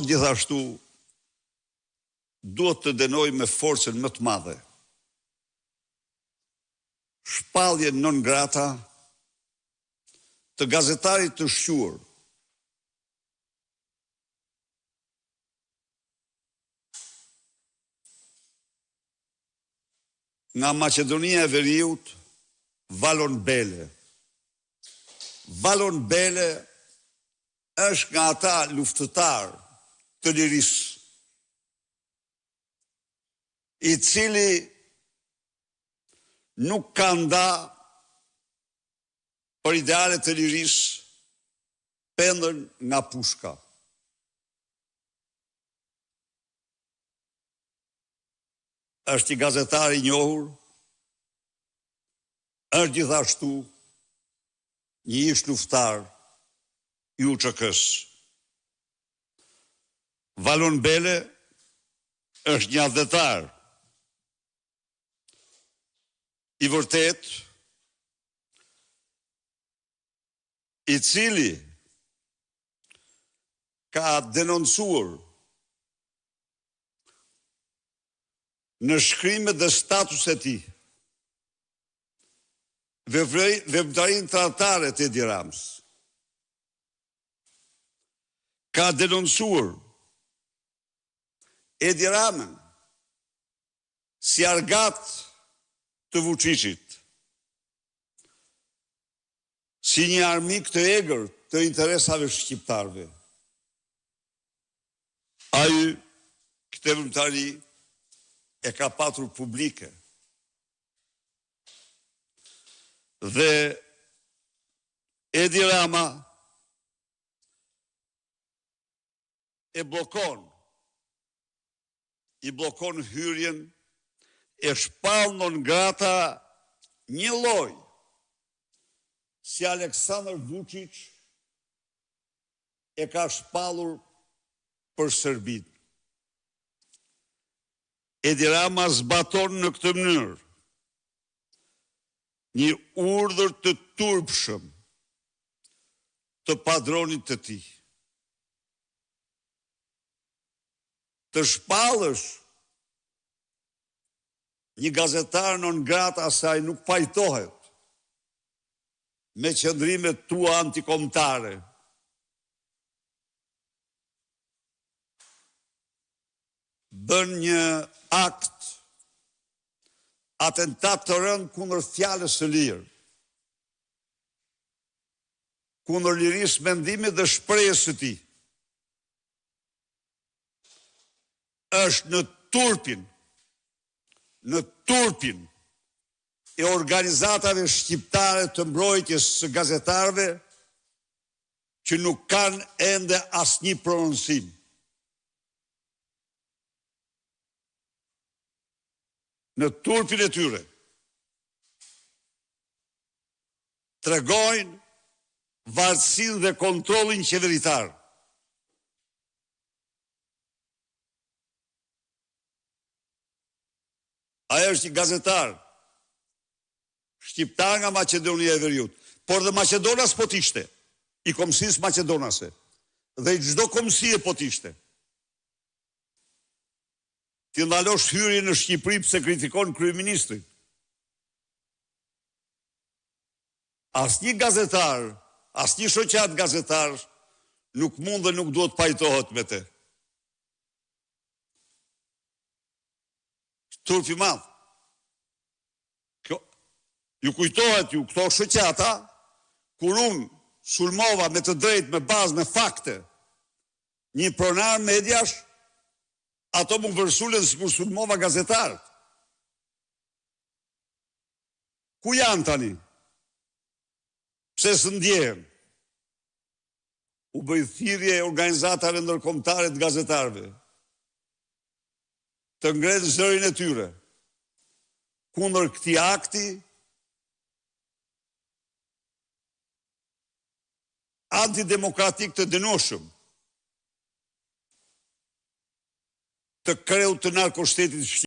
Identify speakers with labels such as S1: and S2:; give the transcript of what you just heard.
S1: Gjithashtu, duhet të denoj me forcën më të madhe shpalljen non grata të gazetarit të shquar nga Maqedonia e Veriut, Valon Bele. Valon Bele është nga ata luftëtar të lirisë, i cili nuk ka nda për idealet të lirisë pendën nga pushka. Është i gazetar i njohur, është gjithashtu një ish luftar i UÇK-s. Valon Bele është një adhetar i vërtet, i cili ka denoncuar në shkrimet dhe status e tij veprimtarinë tradhtare të Edi Ramës. Ka denoncuar Edi Ramën si argat të Vučićit, si një armik të egër të interesave shqiptarëve. Ai këtë veprimtari e ka patur publike. Dhe Edi Rama i blokon hyrjen, e shpall non grata një lloj si Aleksandar Vučić e ka shpallur për Serbinë. Edi Rama zbaton në këtë mënyrë një urdhër të turpshëm të padronit të tij. Të shpallësh një gazetar non grata asaj nuk pajtohet me qëndrimet tua antikombëtare. Bën një akt, atentat të rënd kundër fjalës së lirë, kundër lirisë mendimit dhe shprehjes së tij. Është në turpin e organizatave shqiptare të mbrojtjes së gazetarëve që nuk kanë ende asnjë prononcim. Në turpin e tyre tregojnë varësinë dhe kontrollin qeveritar. Ai është një gazetar shqiptar nga Maqedonia e Veriut, por dhe Maqedonas po t'ishte, i Komësisë Maqedonase, dhe i çdo komësie po t'ishte. Ti ndalosh hyrjen në Shqipëri pse kritikon kryeministrin. Asnjë gazetar, asnjë shoqat gazetar nuk mund dhe nuk duhet pajtohet me te. Turp i madh. Ju kujtohet ju këto shoqata, kur unë sulmova me të drejtë, me bazë, me fakte, një pronar mediash, ato më vërsulen si kur sulmova gazetarët. Ku janë tani? Pse së ndjehen? U bëj thirrje e organizatave ndërkombëtare të gazetarëve të ngrenë zërin e tyre kundër këtij akti antidemokratik të dënueshëm të krejt të narkoshtetit